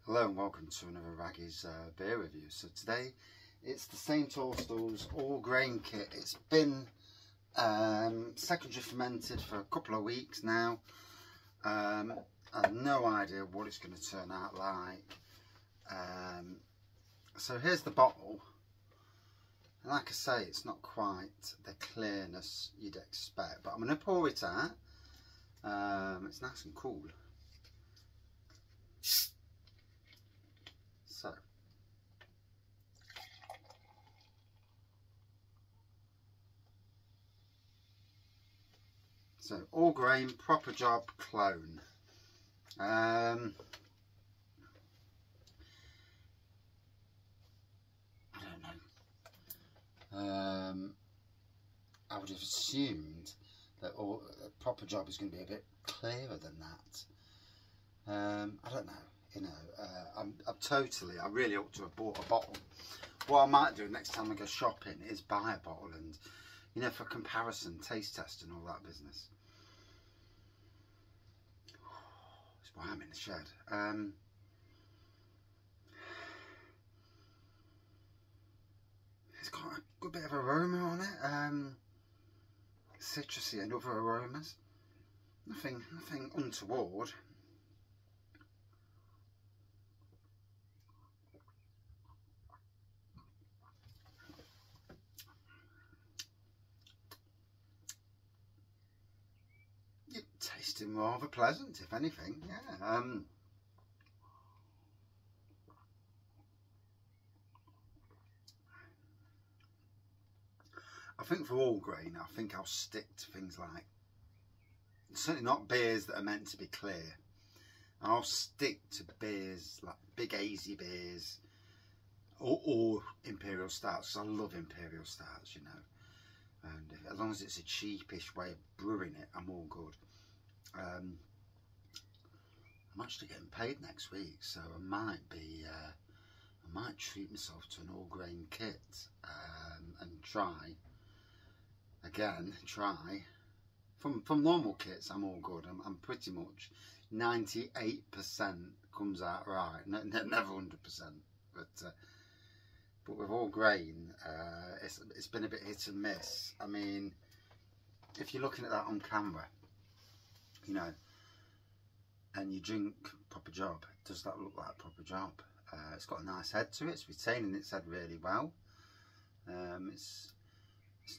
Hello and welcome to another Wraggys beer review. So today it's the St Austell's all grain kit. It's been secondary fermented for a couple of weeks now. I have no idea what it's going to turn out like. So here's the bottle. And like I say, it's not quite the clearness you'd expect, but I'm going to pour it out. It's nice and cool. So all grain, proper job, clone. I don't know. I would have assumed that proper job is going to be a bit clearer than that. I don't know. You know, I really ought to have bought a bottle. What I might do next time I go shopping is buy a bottle and, you know, for comparison, taste test and all that business. That's why I'm in the shed. It's got a good bit of aroma on it. Citrusy and other aromas. Nothing untoward. Tasting rather pleasant, if anything. Yeah. I think for all grain, I think I'll stick to things like, certainly not beers that are meant to be clear. I'll stick to beers like big hazy beers or imperial stouts. I love imperial stouts, you know. And as long as it's a cheapish way of brewing it, I'm all good. I'm actually getting paid next week, so I might treat myself to an all grain kit and try from normal kits. I'm all good. I'm pretty much 98% comes out right, never 100%, but with all grain it's been a bit hit and miss. I mean, if you're looking at that on camera, you know, and you drink proper job, does that look like proper job? It's got a nice head to it. It's retaining its head really well. It's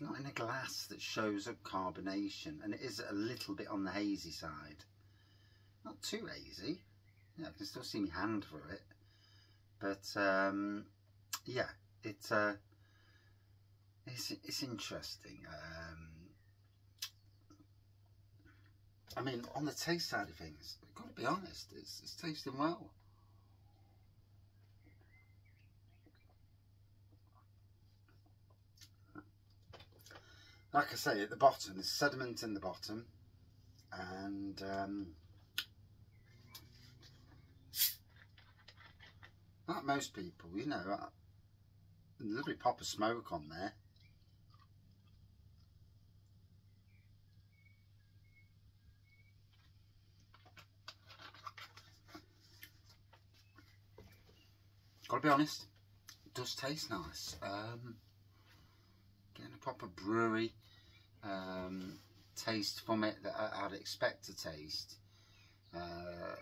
not in a glass that shows up carbonation, and it is a little bit on the hazy side. Not too hazy. Yeah, I can still see my hand for it, but yeah, it's interesting. I mean, on the taste side of things, I've got to be honest, it's tasting well. Like I say, at the bottom, there's sediment in the bottom, and like most people, you know, a little pop of smoke on there. Gotta be honest, it does taste nice. Getting a proper brewery taste from it that I'd expect to taste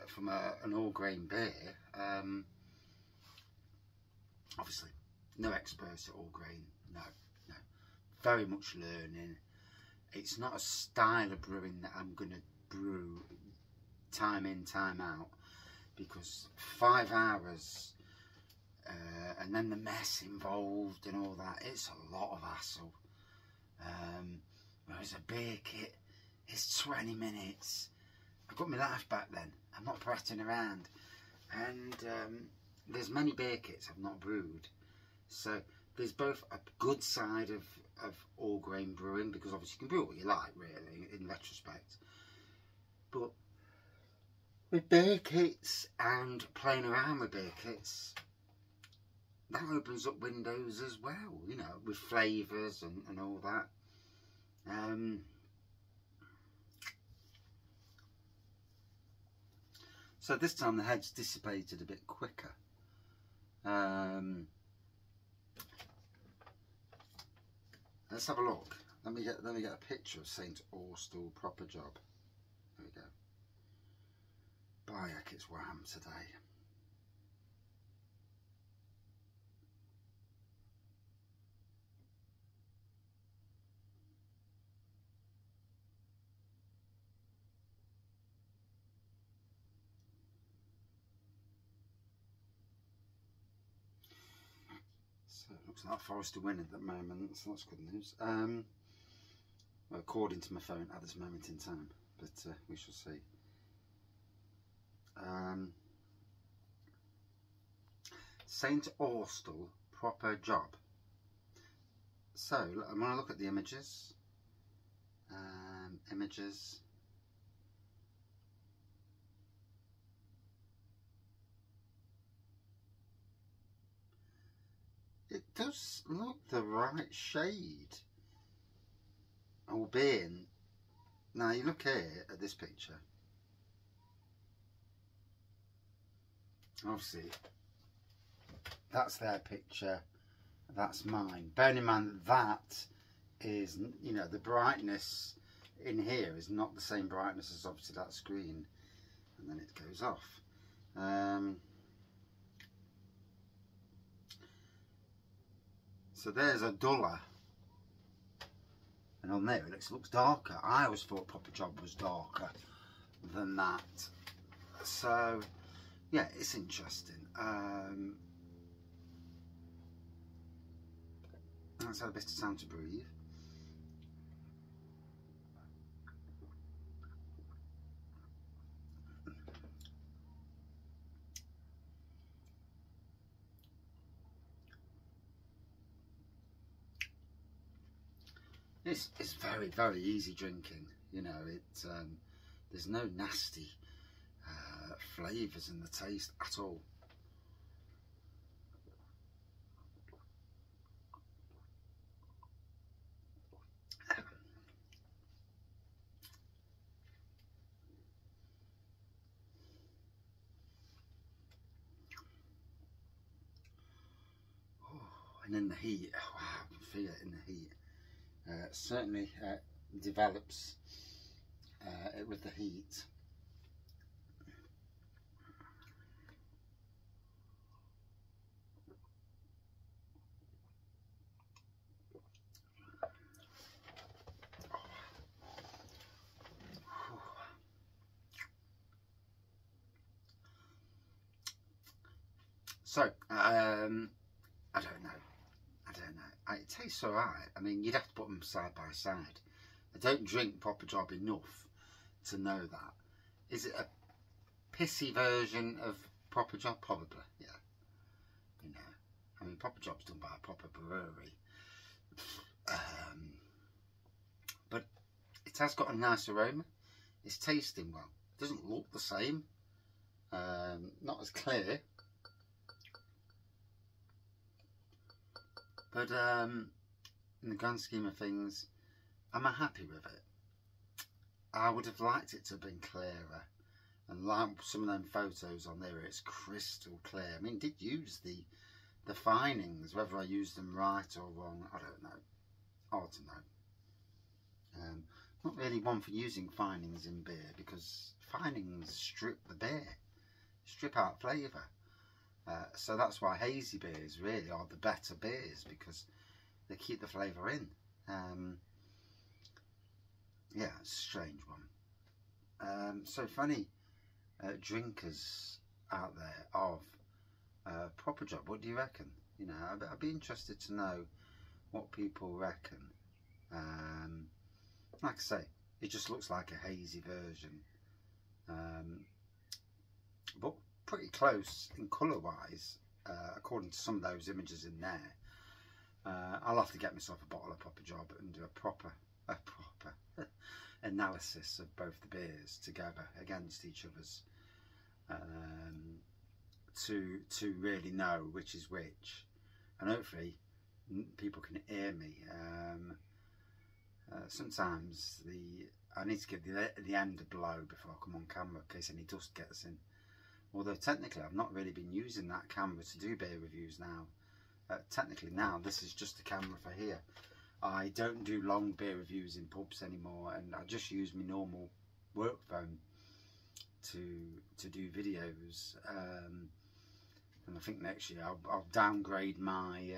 from an all grain beer. Obviously, no experts at all grain, no. Very much learning. It's not a style of brewing that I'm going to brew time in, time out, because 5 hours and then the mess involved and all that, it's a lot of hassle. Whereas a beer kit is 20 minutes. I've got my life back then. I'm not prattling around. And there's many beer kits I've not brewed. So there's both a good side of all grain brewing, because obviously you can brew what you like, really, in retrospect. But with beer kits and playing around with beer kits, that opens up windows as well, you know, with flavours and all that. So this time the head's dissipated a bit quicker. Let's have a look. Let me get a picture of St Austell proper job. There we go. By heck, it's wham today. So it looks like Forrester win at the moment, so that's good news. Well, according to my phone at this moment in time, but we shall see. St Austell proper job. So I'm going to look at the images. Images. It does look the right shade. Albeit, now you look here at this picture. Obviously, that's their picture, that's mine. Bearing in mind that is, you know, the brightness in here is not the same brightness as obviously that screen, and then it goes off. So there's a duller, and on there it looks darker. I always thought proper job was darker than that. So yeah, it's interesting. Let's have a bit of time to breathe. It's very, very easy drinking. You know, there's no nasty flavours in the taste at all. And in the heat, wow, I can feel it in the heat. Certainly develops it with the heat. So, I don't know. It tastes alright. I mean, you'd have to put them side by side. I don't drink proper job enough to know that. Is it a pissy version of proper job? Probably, yeah. You know, I mean, proper job's done by a proper brewery. But it has got a nice aroma. It's tasting well. It doesn't look the same. Not as clear. But in the grand scheme of things, am I happy with it? I would have liked it to have been clearer. And like some of them photos on there, it's crystal clear. I mean, did use the finings, whether I used them right or wrong, I don't know. Hard to know. Not really one for using finings in beer, because finings strip the beer, strip out flavour. So that's why hazy beers really are the better beers, because they keep the flavour in. Yeah, it's a strange one. So for any drinkers out there of proper job, what do you reckon? You know, I'd be interested to know what people reckon. Like I say, it just looks like a hazy version, but pretty close in colour wise, according to some of those images in there. I'll have to get myself a bottle of proper job and do a proper analysis of both the beers together against each other's, to really know which is which, and hopefully people can hear me. Sometimes I need to give the end a blow before I come on camera in case any dust gets in. Although technically I've not really been using that camera to do beer reviews now. Technically now this is just a camera for here. I don't do long beer reviews in pubs anymore, and I just use my normal work phone to do videos. And I think next year I'll downgrade my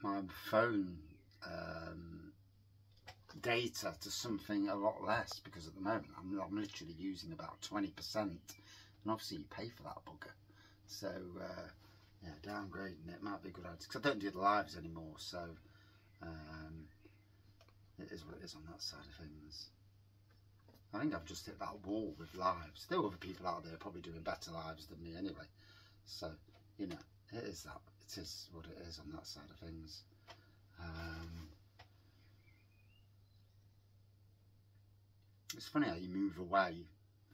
my phone data to something a lot less, because at the moment I'm literally using about 20%, and obviously you pay for that bugger. So yeah, downgrading it might be a good idea, because I don't do the lives anymore, so it is what it is on that side of things. I think I've just hit that wall with lives. There are other people out there probably doing better lives than me anyway, so you know, it is what it is on that side of things. It's funny how you move away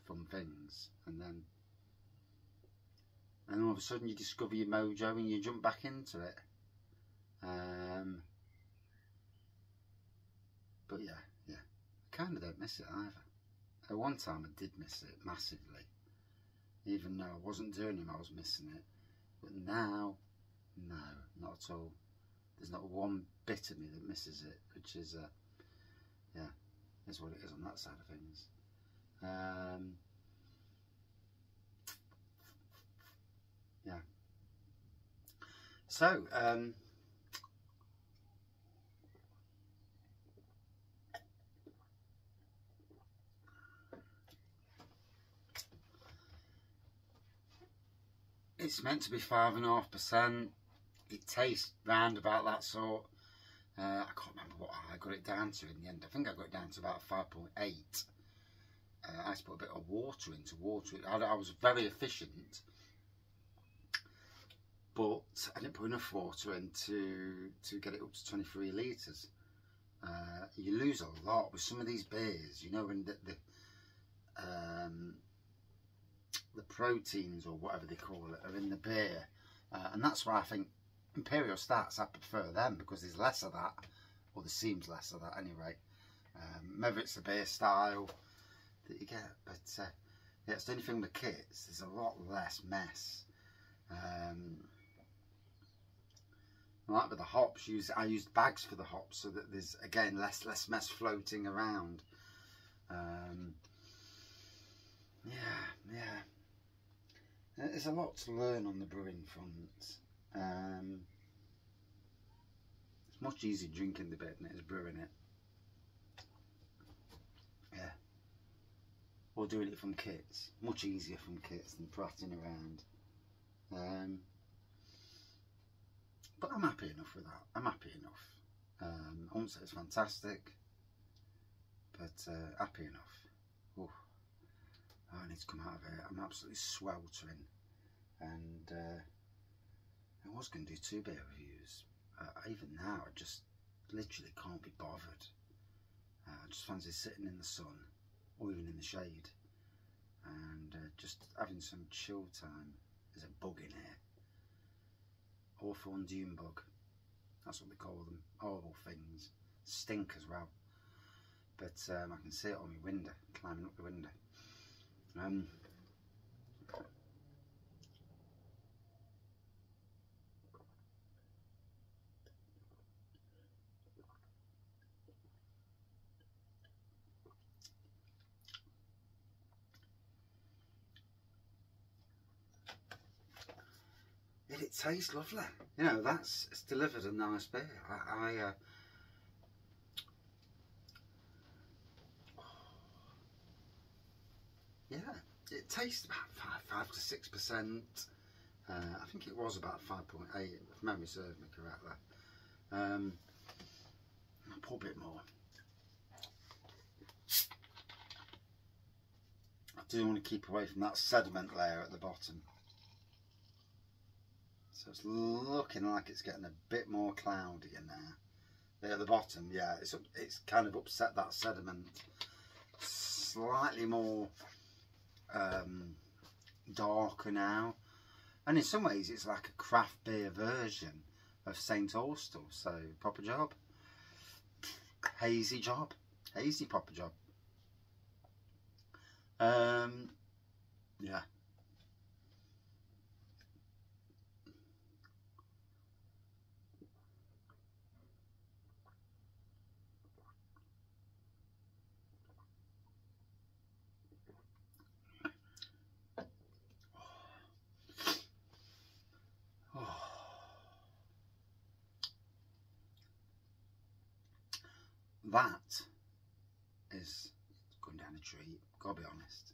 from things, and then all of a sudden you discover your mojo and you jump back into it. But yeah, I kind of don't miss it either. At one time I did miss it massively, even though I wasn't doing them, I was missing it. But now, no, not at all. There's not one bit of me that misses it, which is yeah, is what it is on that side of things. Yeah. So it's meant to be 5.5%. It tastes round about that sort. I can't remember what I got it down to in the end. I think I got it down to about 5.8. I just put a bit of water in to water it. I was very efficient, but I didn't put enough water in to get it up to 23 litres. You lose a lot with some of these beers, you know, when the proteins or whatever they call it are in the beer, and that's why I think Imperial Stouts, I prefer them, because there's less of that, or there seems less of that anyway. Maybe it's the beer style that you get, but yeah, it's the only thing with kits, there's a lot less mess. Like with the hops, I used bags for the hops, so that there's again less mess floating around. Yeah, there's a lot to learn on the brewing front. It's much easier drinking the beer than it is brewing it. Yeah. Or doing it from kits. Much easier from kits than prattling around. But I'm happy enough with that. I'm happy enough. I won't say it's fantastic, but happy enough. Ooh. I need to come out of here. I'm absolutely sweltering, and I was going to do 2 beer reviews. Even now, I just literally can't be bothered. I just fancy sitting in the sun, or even in the shade, and just having some chill time. There's a bug in here. Hawthorn dune bug. That's what they call them. Horrible things. Stink as well. But I can see it on my window, climbing up the window. It tastes lovely. You know, it's delivered a nice beer. Yeah, it tastes about 5 to 6%. I think it was about 5.8, if memory serves me correctly. I'll pour a bit more. I do want to keep away from that sediment layer at the bottom. So it's looking like it's getting a bit more cloudy in there. There at the bottom, yeah, it's kind of upset that sediment. Slightly more darker now, and in some ways it's like a craft beer version of St. Austell. So proper job, hazy proper job. Yeah. That is going down a treat, gotta be honest.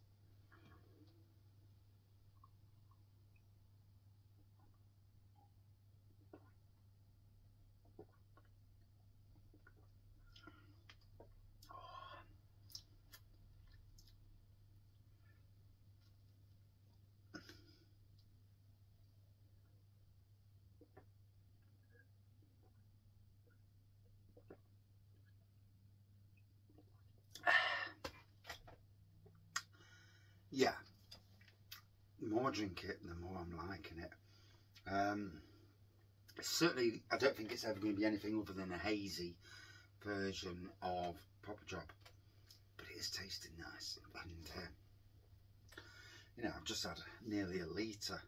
Yeah, the more I drink it, the more I'm liking it. Certainly, I don't think it's ever going to be anything other than a hazy version of Proper Job, but it is tasting nice. And you know, I've just had nearly a litre,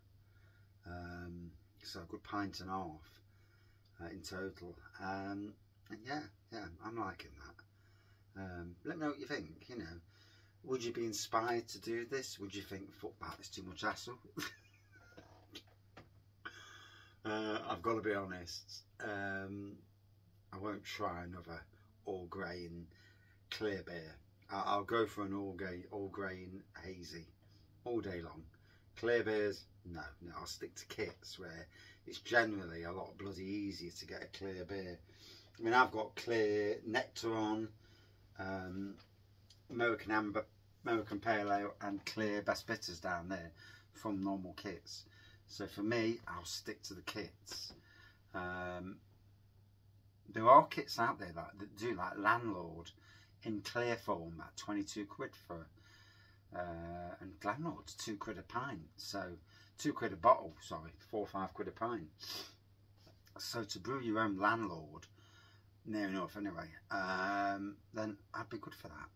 so a good pint and a half in total. And yeah, I'm liking that. Let me know what you think. You know, would you be inspired to do this? Would you think, fuck that, it's too much hassle? I've got to be honest, I won't try another all grain clear beer. I'll go for an all grain hazy all day long. Clear beers, no, I'll stick to kits where it's generally a lot bloody easier to get a clear beer. I mean, I've got clear Nectaron, American Amber, American Pale Ale and clear Best Bitters down there from normal kits. So for me, I'll stick to the kits. There are kits out there that do like Landlord in clear form at 22 quid for, and Landlord's 2 quid a pint. So 2 quid a bottle, sorry, 4 or 5 quid a pint. So to brew your own Landlord, near enough anyway, then I'd be good for that.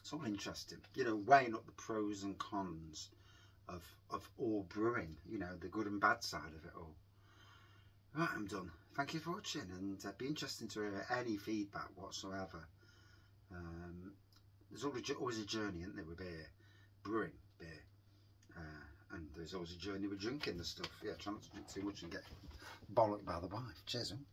It's all interesting, you know, weighing up the pros and cons of all brewing, you know, the good and bad side of it all. Right, I'm done. Thank you for watching, and it'd be interesting to hear any feedback whatsoever. There's always a journey, isn't there, with beer, brewing beer, and there's always a journey with drinking the stuff. Yeah, try not to drink too much and get bollocked by the wife. Cheers, man.